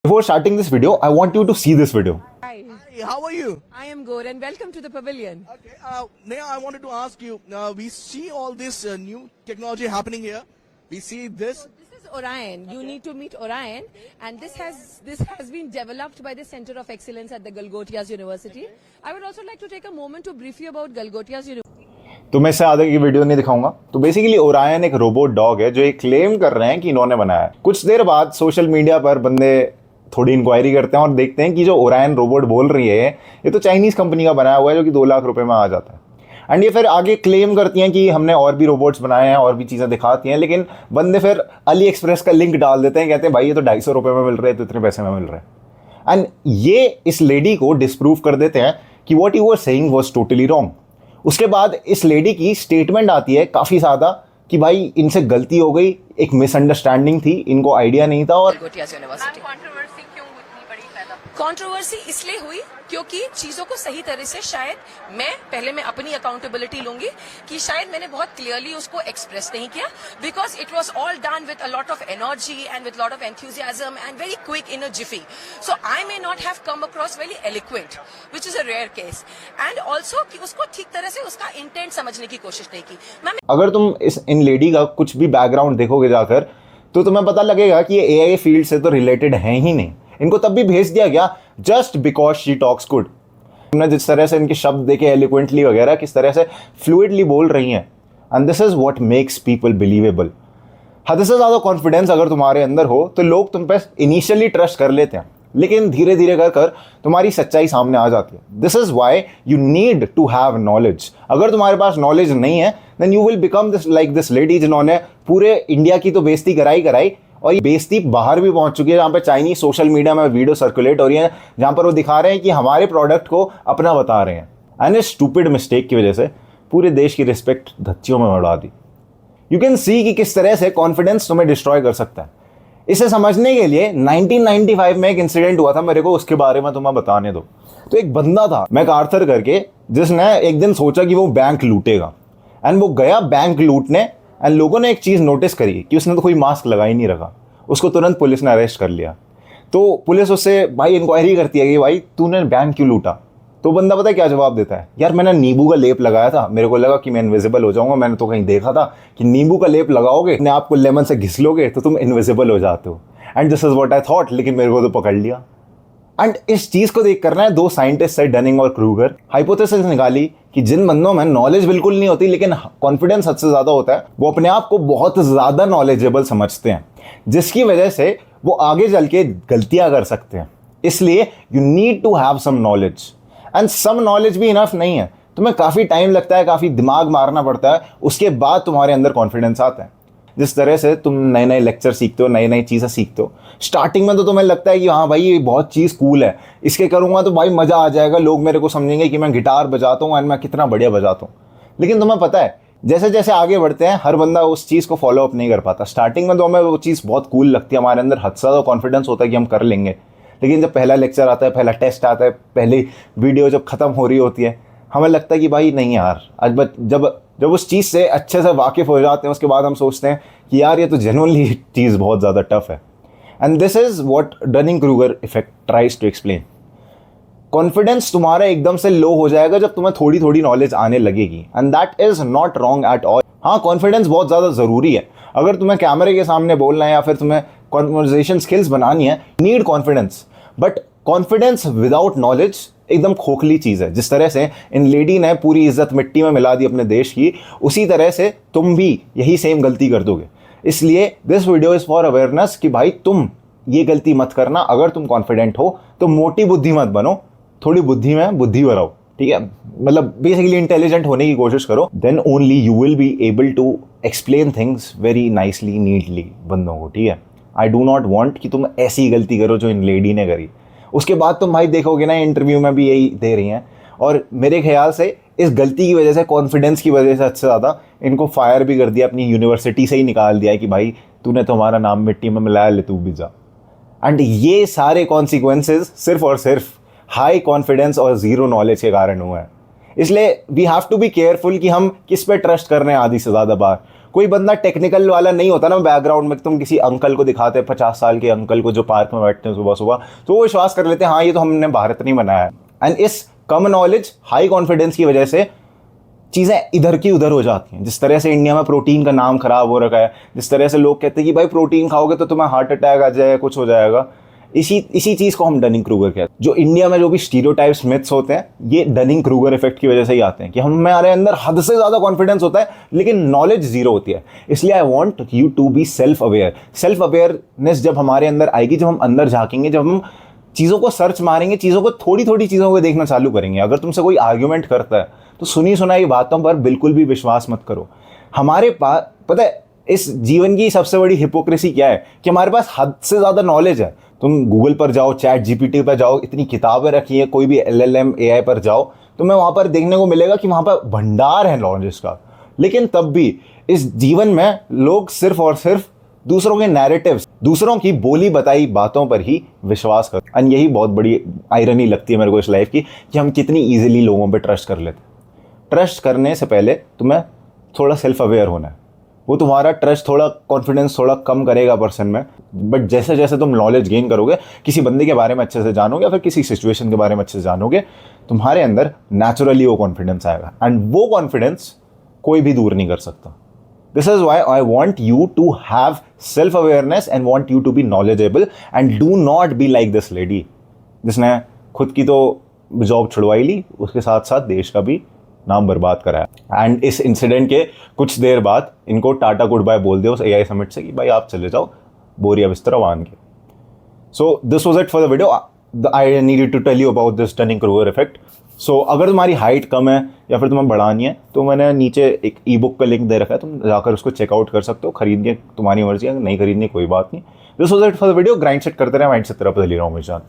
Before starting this video, I want you to see this video. Hi, How are you? I am good and welcome to the pavilion. Okay. Neha, I wanted to ask you. We see all this new technology happening here. We see this. This is Orion. You need to meet Orion, and this has been developed by the Center of Excellence at the Galgotias University. I would also like to take a moment to brief you about Galgotias University. तो मैं इससे आगे की video नहीं दिखाऊंगा। तो basically Orion एक robot dog है जो ये क्लेम कर रहे हैं कि इन्होंने बनाया है। कुछ देर बाद सोशल मीडिया पर बंदे थोड़ी इंक्वायरी करते हैं और देखते हैं कि जो ओरायन रोबोट बोल रही है ये तो चाइनीज़ कंपनी का बनाया हुआ है जो कि 2 लाख रुपए में आ जाता है। एंड ये फिर आगे क्लेम करती हैं कि हमने और भी रोबोट्स बनाए हैं और भी चीज़ें दिखाती हैं, लेकिन बंदे फिर अली एक्सप्रेस का लिंक डाल देते हैं, कहते हैं भाई ये तो 250 रुपये में मिल रहे हैं, तो इतने पैसे में मिल रहे हैं। एंड ये इस लेडी को डिसप्रूव कर देते हैं कि what you were saying was totally wrong. उसके बाद इस लेडी की स्टेटमेंट आती है काफ़ी ज़्यादा कि भाई इनसे गलती हो गई, एक मिसअंडरस्टैंडिंग थी, इनको आइडिया नहीं था। और Galgotias University. कंट्रोवर्सी इसलिए हुई क्योंकि चीजों को सही तरह से शायद मैं अपनी अकाउंटेबिलिटी लूंगी कि शायद मैंने बहुत क्लियरली उसको एक्सप्रेस नहीं किया, because it was all done with a lot of energy and with lot of enthusiasm and very quick in a jiffy, so I may not have come across very eloquent which is a rare case, and also कि उसको ठीक तरह से उसका intent समझने की कोशिश नहीं की। अगर तुम इन लेडी का कुछ भी बैकग्राउंड देखोगे जाकर तो तुम्हें पता लगेगा कि ये एआई फील्ड से तो रिलेटेड है ही नहीं। इनको तब भी भेज दिया गया just because she talks good. तुमने जिस तरह से इनके शब्द देखे एलिक्वेंटली वगैरह, किस तरह से फ्लूइडली बोल रही हैं, and this is what makes people believable. हद से ज़्यादा कॉन्फिडेंस अगर तुम्हारे अंदर हो तो लोग तुम पे इनिशियली ट्रस्ट कर लेते हैं, लेकिन धीरे धीरे कर तुम्हारी सच्चाई सामने आ जाती है। This is why you need to have knowledge. अगर तुम्हारे पास नॉलेज नहीं है then you will become this like this lady जिन्होंने पूरे इंडिया की तो बेइज्जती कराई और ये बेइज्जती बाहर भी पहुंच चुकी है, जहाँ पे चाइनीज सोशल मीडिया में वीडियो सर्कुलेट हो रही है जहाँ पर वो दिखा रहे हैं कि हमारे प्रोडक्ट को अपना बता रहे हैं। एंड इस स्टूपिड मिस्टेक की वजह से पूरे देश की रिस्पेक्ट धच्चियों में उड़ा दी। यू कैन सी कि किस तरह से कॉन्फिडेंस तुम्हें डिस्ट्रॉय कर सकता है। इसे समझने के लिए 1995 में एक इंसिडेंट हुआ था, मेरे को उसके बारे में तुम्हें बताने दो। तो एक बंदा था मैकार्थर करके, जिसने एक दिन सोचा कि वो बैंक लूटेगा, एंड वो गया बैंक लूटने। एंड लोगों ने एक चीज़ नोटिस करी कि उसने तो कोई मास्क लगा ही नहीं रखा। उसको तुरंत पुलिस ने अरेस्ट कर लिया। तो पुलिस उससे भाई इंक्वायरी करती है कि भाई तूने बैंक क्यों लूटा। तो बंदा पता है क्या जवाब देता है, यार मैंने नींबू का लेप लगाया था, मेरे को लगा कि मैं इनविजिबल हो जाऊंगा। मैंने तो कहीं देखा था कि नींबू का लेप लगाओगे, अपने आप को लेमन से घिस लोगे तो तुम इनविजिबल हो जाते हो। And this is what I thought, लेकिन मेरे को तो पकड़ लिया। एंड इस चीज़ को देख करना है 2 साइंटिस्ट है, डनिंग और क्रूगर, हाइपोथेसिस निकाली कि जिन बंदों में नॉलेज बिल्कुल नहीं होती लेकिन कॉन्फिडेंस हद से ज़्यादा होता है, वो अपने आप को बहुत ज़्यादा नॉलेजेबल समझते हैं, जिसकी वजह से वो आगे चल के गलतियाँ कर सकते हैं। इसलिए you need to have some knowledge, and some knowledge भी इनफ नहीं है। तुम्हें काफ़ी टाइम लगता है, काफ़ी दिमाग मारना पड़ता है, उसके बाद तुम्हारे अंदर कॉन्फिडेंस आता है। जिस तरह से तुम नए नए लेक्चर सीखते हो, नई नई चीज़ें सीखते हो, स्टार्टिंग में तो तुम्हें लगता है कि हाँ भाई ये बहुत चीज़ कूल है, इसके करूँगा तो भाई मज़ा आ जाएगा, लोग मेरे को समझेंगे कि मैं गिटार बजाता हूँ एंड मैं कितना बढ़िया बजाता हूँ। लेकिन तुम्हें पता है जैसे जैसे आगे बढ़ते हैं हर बंदा उस चीज़ को फॉलो अप नहीं कर पाता। स्टार्टिंग में तो हमें वो चीज़ बहुत कूल लगती है, हमारे अंदर हद से ज़्यादा कॉन्फिडेंस होता है कि हम कर लेंगे। लेकिन जब पहला लेक्चर आता है, पहला टेस्ट आता है, पहली वीडियो जब ख़त्म हो रही होती है, हमें लगता है कि भाई नहीं यार, आज जब उस चीज़ से अच्छे से वाकिफ़ हो जाते हैं उसके बाद हम सोचते हैं कि यार ये तो जेन्युइनली चीज़ बहुत ज़्यादा टफ है। And this is what Dunning Kruger effect tries to explain. Confidence तुम्हारा एकदम से लो हो जाएगा जब तुम्हें थोड़ी थोड़ी नॉलेज आने लगेगी, and that is not wrong at all. हाँ, कॉन्फिडेंस बहुत ज़्यादा ज़रूरी है। अगर तुम्हें कैमरे के सामने बोलना है या फिर तुम्हें कॉन्वर्जेशन स्किल्स बनानी है, need confidence. But confidence without knowledge एकदम खोखली चीज़ है। जिस तरह से इन लेडी ने पूरी इज्जत मिट्टी में मिला दी अपने देश की, उसी तरह से तुम भी यही सेम गलती कर दोगे। इसलिए this video is for awareness कि भाई तुम ये गलती मत करना। अगर तुम कॉन्फिडेंट हो तो मोटी बुद्धि मत बनो, थोड़ी बुद्धि में बुद्धि भराओ, ठीक है। मतलब बेसिकली इंटेलिजेंट होने की कोशिश करो, then only you will be able to explain things very nicely, neatly बंदों को, ठीक है। आई डू नॉट वॉन्ट कि तुम ऐसी गलती करो जो इन लेडी ने करी। उसके बाद तुम भाई देखोगे ना इंटरव्यू में भी यही दे रही हैं, और मेरे ख्याल से इस गलती की वजह से, कॉन्फिडेंस की वजह से अच्छे ज़्यादा इनको फायर भी कर दिया, अपनी यूनिवर्सिटी से ही निकाल दिया है कि भाई तूने तो हमारा नाम मिट्टी में मिलाया, ले तू भी जा। एंड ये सारे कॉन्सिक्वेंसेज सिर्फ और सिर्फ हाई कॉन्फिडेंस और ज़ीरो नॉलेज के कारण हुआ है। इसलिए we have to be careful कि हम किस पे ट्रस्ट कर रहे हैं आधी से ज़्यादा बार। कोई बंदा टेक्निकल वाला नहीं होता ना बैकग्राउंड में, तुम किसी अंकल को दिखाते 50 साल के अंकल को जो पार्क में बैठते हैं सुबह सुबह, तो वो विश्वास कर लेते हैं हाँ ये तो हमने भारत नहीं बनाया है। एंड इस कम नॉलेज हाई कॉन्फिडेंस की वजह से चीज़ें इधर की उधर हो जाती हैं। जिस तरह से इंडिया में प्रोटीन का नाम खराब हो रखा है, जिस तरह से लोग कहते हैं कि भाई प्रोटीन खाओगे तो तुम्हें हार्ट अटैक आ जाएगा, कुछ हो जाएगा, इसी चीज़ को हम डनिंग क्रूगर कहते हैं। जो इंडिया में जो भी स्टीरियोटाइप्स मिथ्स होते हैं, ये डनिंग क्रूगर इफेक्ट की वजह से ही आते हैं कि हमारे अंदर हद से ज़्यादा कॉन्फिडेंस होता है लेकिन नॉलेज जीरो होती है। इसलिए I want you to be self aware. Self awareness जब हमारे अंदर आएगी, जब हम अंदर झाँकेंगे, जब हम चीज़ों को सर्च मारेंगे, चीज़ों को थोड़ी थोड़ी चीज़ों को देखना चालू करेंगे। अगर तुमसे कोई आर्ग्यूमेंट करता है तो सुनी सुनाई बातों पर बिल्कुल भी विश्वास मत करो। हमारे पास पता है इस जीवन की सबसे बड़ी हिपोक्रेसी क्या है कि हमारे पास हद से ज़्यादा नॉलेज है। तुम गूगल पर जाओ, चैट जीपीटी पर जाओ, इतनी किताबें रखी हैं, कोई भी LLM AI पर जाओ, तुम्हें वहाँ पर देखने को मिलेगा कि वहाँ पर भंडार है नॉलेज का। लेकिन तब भी इस जीवन में लोग सिर्फ और सिर्फ दूसरों के नैरेटिव्स, दूसरों की बोली बताई बातों पर ही विश्वास करते हैं। एंड यही बहुत बड़ी आयरनी लगती है मेरे को इस लाइफ की कि हम कितनी ईजिली लोगों पे ट्रस्ट कर लेते हैं। ट्रस्ट करने से पहले तुम्हें थोड़ा सेल्फ अवेयर होना है। वो तुम्हारा ट्रस्ट, थोड़ा कॉन्फिडेंस थोड़ा कम करेगा पर्सन में, बट जैसे जैसे तुम नॉलेज गेन करोगे, किसी बंदे के बारे में अच्छे से जानोगे या फिर किसी सिचुएशन के बारे में अच्छे से जानोगे, तुम्हारे अंदर नेचुरली वो कॉन्फिडेंस आएगा। एंड वो कॉन्फिडेंस कोई भी दूर नहीं कर सकता। This is why I want you to have self-awareness and want you to be knowledgeable and do not be like this lady जिसने खुद की तो जॉब छुड़वाई ली, उसके साथ साथ देश का भी नाम बर्बाद कराया। एंड इस इंसिडेंट के कुछ देर बाद इनको टाटा गुड बाय बोल दिया उस AI समिट से कि भाई आप चले जाओ बोरिया बिस्तरा बांध के। So this was it for the video. I needed to tell you about this Dunning Kruger effect. So अगर तुम्हारी हाइट कम है या फिर तुम्हें बढ़ानी है तो मैंने नीचे एक ई-बुक का लिंक दे रखा है, तुम जाकर उसको चेकआउट कर सकते हो। खरीदनी तुम्हारी मर्जी है, नहीं खरीदनी कोई बात नहीं। This was it for the video. Grind set करते रहे, माइंड सेट तरफ ले रहा हूँ हमेशा।